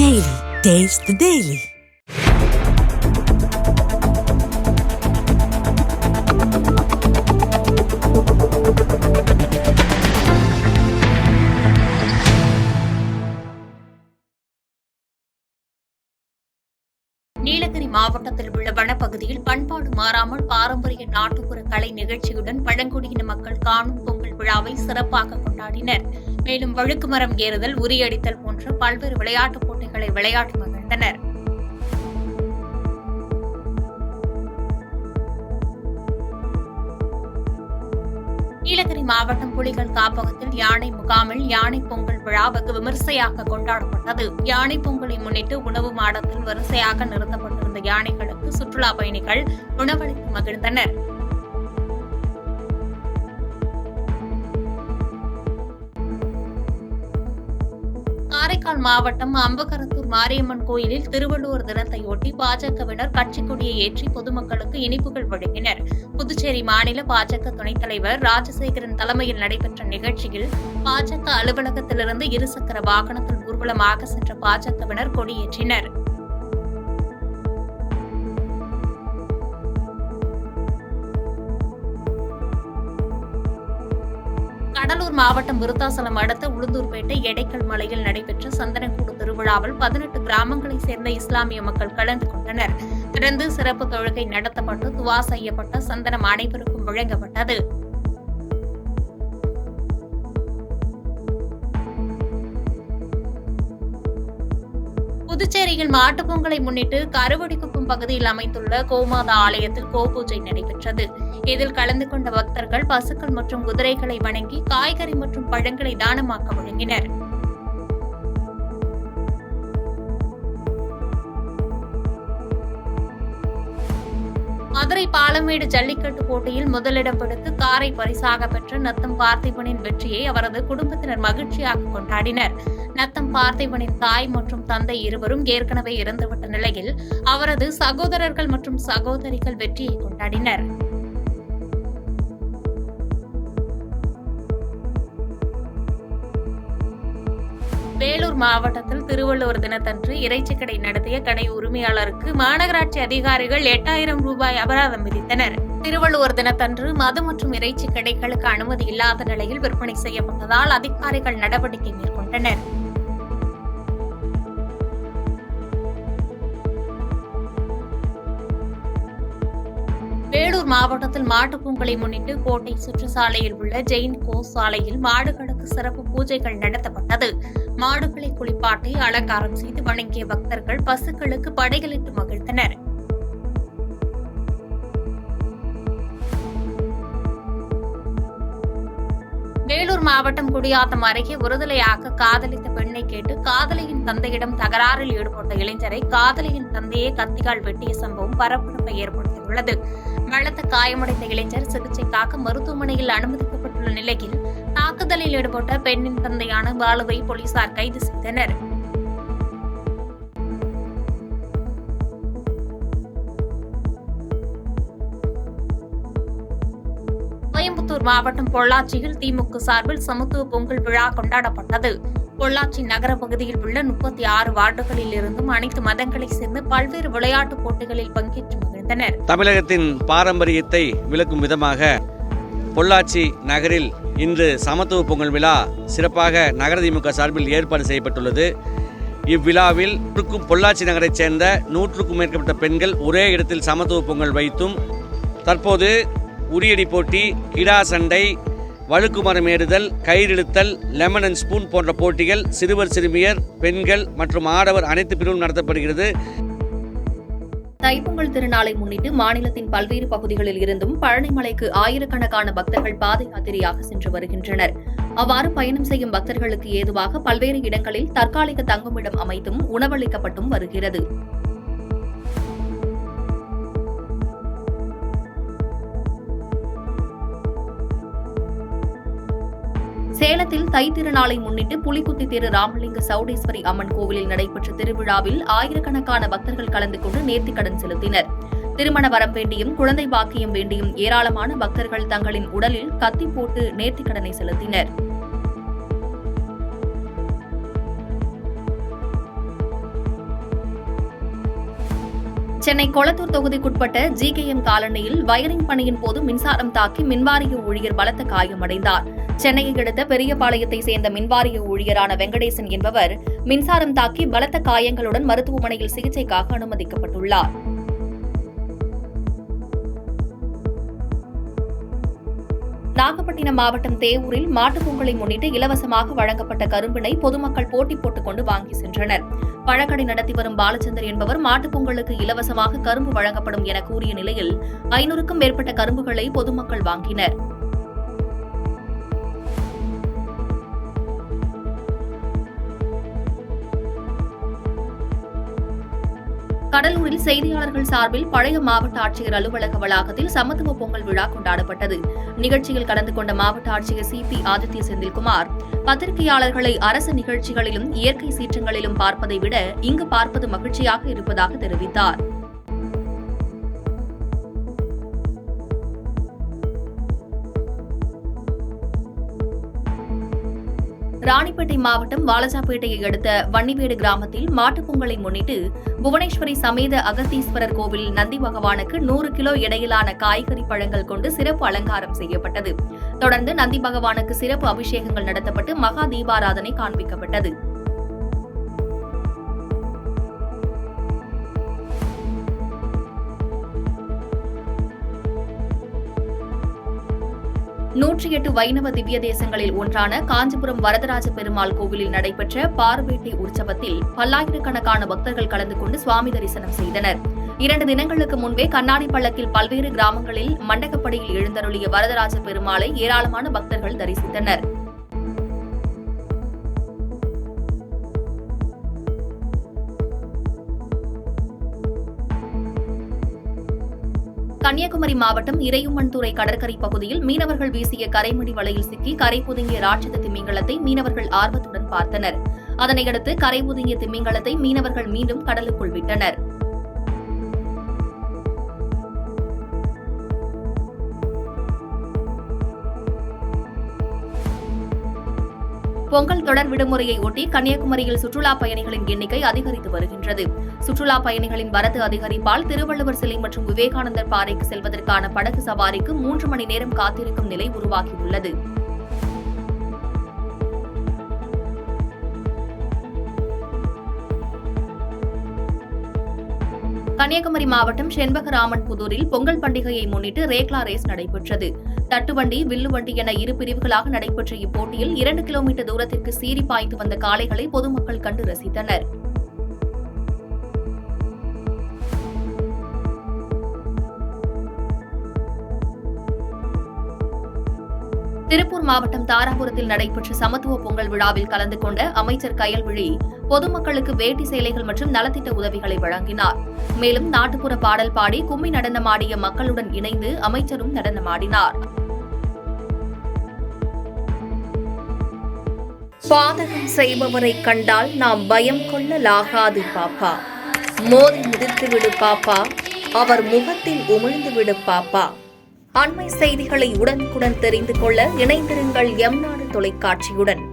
Daily. Taste the Daily. Nilgiri மாவட்டத்தில் உள்ள வனப்பகுதியில் பண்பாடு மாறாமல் பாரம்பரிய நாட்டுப்புற கலை நிகழ்ச்சியுடன் பழங்குடியின மக்கள் காணும் பொங்கல் விழாவை சிறப்பாக கொண்டாடினர். மேலும் வழுக்கு மரம் ஏறுதல், உரியடித்தல் போன்ற பல்வேறு விளையாட்டுப் போட்டிகளை விளையாடி மகிழ்ந்தனர். நீலகிரி மாவட்டம் புலிகள் காப்பகத்தில் யானை முகாமில் யானை பொங்கல் விழா வெகு விமர்சையாக கொண்டாடப்பட்டது. யானை பொங்கலை முன்னிட்டு உணவு மாடத்தில் வரிசையாக நிறுத்தப்பட்டிருந்த யானைகளுக்கு சுற்றுலா பயணிகள் உணவளித்து மகிழ்ந்தனர். காரைக்கால் மாவட்டம் அம்பகரத்தூர் மாரியம்மன் கோயிலில் திருவள்ளுவர் தினத்தையொட்டி பாஜகவினர் கட்சிக் கொடியை ஏற்றி பொதுமக்களுக்கு இனிப்புகள் வழங்கினர். புதுச்சேரி மாநில பாஜக துணைத் தலைவர் ராஜசேகரன் தலைமையில் நடைபெற்ற நிகழ்ச்சியில் பாஜக அலுவலகத்திலிருந்து இருசக்கர வாகனத்தில் ஊர்வலமாக சென்ற பாஜகவினர் கொடியேற்றினர். கடலூர் மாவட்டம் விருத்தாசலம் அடுத்த உளுந்தூர்பேட்டை எடைக்கல் மலையில் நடைபெற்ற சந்தனக்கூடு திருவிழாவில் 18 கிராமங்களைச் சேர்ந்த இஸ்லாமிய மக்கள் கலந்து கொண்டனர். தொடர்ந்து சிறப்பு தொழுகை நடத்தப்பட்டு துவா செய்யப்பட்ட சந்தனம் அனைவருக்கும் வழங்கப்பட்டது. புதுச்சேரியில் மாட்டுப் பொங்கலை முன்னிட்டு கருவடிக்குப்பம் பகுதியில் அமைந்துள்ள கோமாதா ஆலயத்தில் கோபூஜை நடைபெற்றது. இதில் கலந்து கொண்ட பக்தர்கள் பசுக்கள் மற்றும் குதிரைகளை வணங்கி காய்கறி மற்றும் பழங்களை தானமாக வழங்கினர். மதுரை பாலமேடு ஜல்லிக்கட்டு போட்டியில் முதலிடம் பிடித்து காரை பரிசாக பெற்ற நத்தம் பார்த்திபனின் வெற்றியை அவரது குடும்பத்தினர் மகிழ்ச்சியாக கொண்டாடினர். நத்தம் பார்த்திபனின் தாய் மற்றும் தந்தை இருவரும் ஏற்கனவே இறந்துவிட்ட நிலையில் அவரது சகோதரர்கள் மற்றும் சகோதரிகள் வெற்றியை கொண்டாடினர். வேலூர் மாவட்டத்தில் திருவள்ளுவர் தினத்தன்று இறைச்சி கடை நடத்திய கடை உரிமையாளருக்கு மாநகராட்சி அதிகாரிகள் 8000 ரூபாய் அபராதம் விதித்தனர். திருவள்ளுவர் தினத்தன்று மது மற்றும் இறைச்சி கடைகளுக்கு அனுமதி இல்லாத நிலையில் விற்பனை செய்யப்பட்டதால் அதிகாரிகள் நடவடிக்கை மேற்கொண்டனர். வேலூர் மாவட்டத்தில் மாட்டுப் பொங்கலை முன்னிட்டு கோட்டை சுற்றுச்சாலையில் உள்ள ஜெயின் கோ சாலையில் மாடுகளுக்கு சிறப்பு பூஜைகள் நடத்தப்பட்டது. மாடுகளை குளிப்பாட்டி அலங்காரம் செய்து வணங்கிய பக்தர்கள் பசுக்களுக்கு படைகளிட்டு மகிழ்ந்தனர். வேலூர் மாவட்டம் குடியாத்தம் அருகே ஒருதலையாக காதலித்த பெண்ணை கேட்டு காதலியின் தந்தையிடம் தகராறில் ஈடுபட்ட இளைஞரை காதலியின் தந்தையை கத்தியால் வெட்டிய சம்பவம் பரபரப்பை ஏற்படுத்தியுள்ளது. பலத்த காயமடைந்த இளைஞர் சிகிச்சைக்காக மருத்துவமனையில் அனுமதிக்கப்பட்டுள்ள நிலையில் தாக்குதலில் ஈடுபட்ட பெண்ணின் தந்தையான பாலுவை போலீசார் கைது செய்தனர். கோயம்புத்தூர் மாவட்டம் பொள்ளாச்சியில் திமுக சார்பில் சமத்துவ பொங்கல் விழா கொண்டாடப்பட்டது. பொள்ளாச்சி நகர பகுதியில் உள்ள 36 வார்டுகளில் இருந்தும் அனைத்து மதங்களைச் சேர்ந்த பல்வேறு விளையாட்டுப் போட்டிகளில் பங்கேற்று மகிழ்ந்தனர். தமிழகத்தின் பாரம்பரியத்தை விளக்கும் விதமாக பொள்ளாச்சி நகரில் இன்று சமத்துவ பொங்கல் விழா சிறப்பாக நகர திமுக சார்பில் ஏற்பாடு செய்யப்பட்டுள்ளது. இவ்விழாவில் பொள்ளாச்சி நகரைச் சேர்ந்த 100க்கும் மேற்பட்ட பெண்கள் ஒரே இடத்தில் சமத்துவ பொங்கல் வைத்தும் தற்போது உரியடி போட்டி, கிடா சண்டை, வழுக்கு மரம் ஏறுதல், கயிறிழுத்தல், லெமன் அண்ட் ஸ்பூன் போன்ற போட்டிகள் சிறுவர் சிறுமியர், பெண்கள் மற்றும் ஆடவர் அனைத்து பிரிவும் நடத்தப்படுகிறது. தைப்பொங்கல் திருநாளை முன்னிட்டு மாநிலத்தின் பல்வேறு பகுதிகளில் இருந்தும் பழனிமலைக்கு ஆயிரக்கணக்கான பக்தர்கள் பாத யாத்திரையாக சென்று வருகின்றனர். அவ்வாறு பயணம் செய்யும் பக்தர்களுக்கு ஏதுவாக பல்வேறு இடங்களில் தற்காலிக தங்குமிடம் அமைத்தும் உணவளிக்கப்பட்டும் வருகிறது. சேலத்தில் தை திருநாளை முன்னிட்டு புலிக்குத்தி திரு ராமலிங்க சௌடேஸ்வரி அம்மன் கோவிலில் நடைபெற்ற திருவிழாவில் ஆயிரக்கணக்கான பக்தர்கள் கலந்து கொண்டு நேர்த்திக்கடன் செலுத்தினர். திருமண வரம் வேண்டியும் குழந்தை பாக்கியம் வேண்டியும் ஏராளமான பக்தர்கள் தங்களின் உடலில் கத்தி போட்டு நேர்த்திக்கடனை செலுத்தினர். சென்னை கொளத்தூர் தொகுதிக்குட்பட்ட GKM காலனியில் வயரிங் பணியின் போது மின்சாரம் தாக்கி மின்வாரிய ஊழியர் பலத்த காயமடைந்தார். சென்னையை அடுத்த பெரியபாளையத்தை சேர்ந்த மின்வாரிய ஊழியரான வெங்கடேசன் என்பவர் மின்சாரம் தாக்கி பலத்த காயங்களுடன் மருத்துவமனையில் சிகிச்சைக்காக அனுமதிக்கப்பட்டுள்ளார். நாகப்பட்டினம் மாவட்டம் தேவூரில் மாட்டுப் பொங்கலை முன்னிட்டு இலவசமாக வழங்கப்பட்ட கரும்பினை பொதுமக்கள் போட்டி போட்டுக் கொண்டு வாங்கி சென்றனர். பழக்கடை நடத்தி வரும் பாலச்சந்தர் என்பவர் மாட்டுப் பொங்கலுக்கு இலவசமாக கரும்பு வழங்கப்படும் என கூறிய நிலையில் 500க்கும் மேற்பட்ட கரும்புகளை பொதுமக்கள் வாங்கினர். கடலூரில் செய்தியாளர்கள் சார்பில் பழைய மாவட்ட ஆட்சியர் அலுவலக வளாகத்தில் சமத்துவ பொங்கல் விழா கொண்டாடப்பட்டது. நிகழ்ச்சியில் கலந்து கொண்ட மாவட்ட ஆட்சியர் CP ஆதித்ய செந்தில்குமார், பத்திரிகையாளர்களை அரசு நிகழ்ச்சிகளிலும் இயற்கை சீற்றங்களிலும் பார்ப்பதை விட இங்கு பார்ப்பது மகிழ்ச்சியாக இருப்பதாக தெரிவித்தார். ராணிப்பேட்டை மாவட்டம் வாலஜாப்பேட்டையை அடுத்த வன்னிவேடு கிராமத்தில் மாட்டுப் பொங்கலை முன்னிட்டு புவனேஸ்வரி சமேத அகத்தீஸ்வரர் கோவிலில் நந்தி பகவானுக்கு 100 கிலோ எடையிலான காய்கறி பழங்கள் கொண்டு சிறப்பு அலங்காரம் செய்யப்பட்டது. தொடர்ந்து நந்தி பகவானுக்கு சிறப்பு அபிஷேகங்கள் நடத்தப்பட்டு மகா தீபாராதனை காண்பிக்கப்பட்டது. நூற்றி 108 வைணவ திவ்ய தேசங்களில் ஒன்றான காஞ்சிபுரம் வரதராஜ பெருமாள் கோவிலில் நடைபெற்ற பார்வேட்டை உற்சவத்தில் பல்லாயிரக்கணக்கான பக்தர்கள் கலந்து கொண்டு சுவாமி தரிசனம் செய்தனர். 2 தினங்களுக்கு முன்பே கண்ணாடி பள்ளக்கில் பல்வேறு கிராமங்களில் மண்டகப்படியில் எழுந்தருளிய வரதராஜ பெருமாளை ஏராளமான பக்தர்கள் தரிசித்தனர். கன்னியாகுமரி மாவட்டம் இறையும்மன்துறை கடற்கரை பகுதியில் மீனவர்கள் வீசிய கரைமடி வலையில் சிக்கி கரை ஒதுங்கிய ராட்சத திமிங்கலத்தை மீனவர்கள் ஆர்வத்துடன் பார்த்தனர். அதனையடுத்து கரை ஒதுங்கிய திமிங்கலத்தை மீனவர்கள் மீண்டும் கடலுக்குள் விட்டனர். பொங்கல் தொடர் விடுமுறையை ஒட்டி கன்னியாகுமரியில் சுற்றுலாப் பயணிகளின் எண்ணிக்கை அதிகரித்து வருகின்றது. சுற்றுலாப் பயணிகளின் வரத்து அதிகரிப்பால் திருவள்ளுவர் சிலை மற்றும் விவேகானந்தர் பாறைக்கு செல்வதற்கான படகு சவாரிக்கு 3 மணி நேரம் காத்திருக்கும் நிலை உருவாகியுள்ளது. கன்னியாகுமரி மாவட்டம் செண்பகராமன் புதூரில் பொங்கல் பண்டிகையை முன்னிட்டு ரேக்லா ரேஸ் நடைபெற்றது. தட்டுவண்டி, வில்லுவண்டி என 2 பிரிவுகளாக நடைபெற்ற இப்போட்டியில் 2 கிலோமீட்டர் தூரத்திற்கு சீறி பாய்ந்து வந்த காளைகளை பொதுமக்கள் கண்டு ரசித்தனர். திருப்பூர் மாவட்டம் தாராபுரத்தில் நடைபெற்ற சமத்துவ பொங்கல் விழாவில் கலந்து கொண்ட அமைச்சர் கயல்விழி பொதுமக்களுக்கு வேட்டி சேலைகள் மற்றும் நலத்திட்ட உதவிகளை வழங்கினார். மேலும் நாட்டுப்புற பாடல் பாடி கும்மி நடனமாடிய மக்களுடன் இணைந்து அமைச்சரும் நடனமாடினார். பாதகம் செய்பவரை கண்டால் நாம் பயம் கொள்ளலாகாது பாப்பா, மோதி மிதித்துவிடு பாப்பா, அவர் முகத்தில் உமிழ்ந்துவிடு பாப்பா. அண்மை செய்திகளை உடனுக்குடன் தெரிந்து கொள்ள இணைந்திருங்கள் எம் நாடு தொலைக்காட்சியுடன்.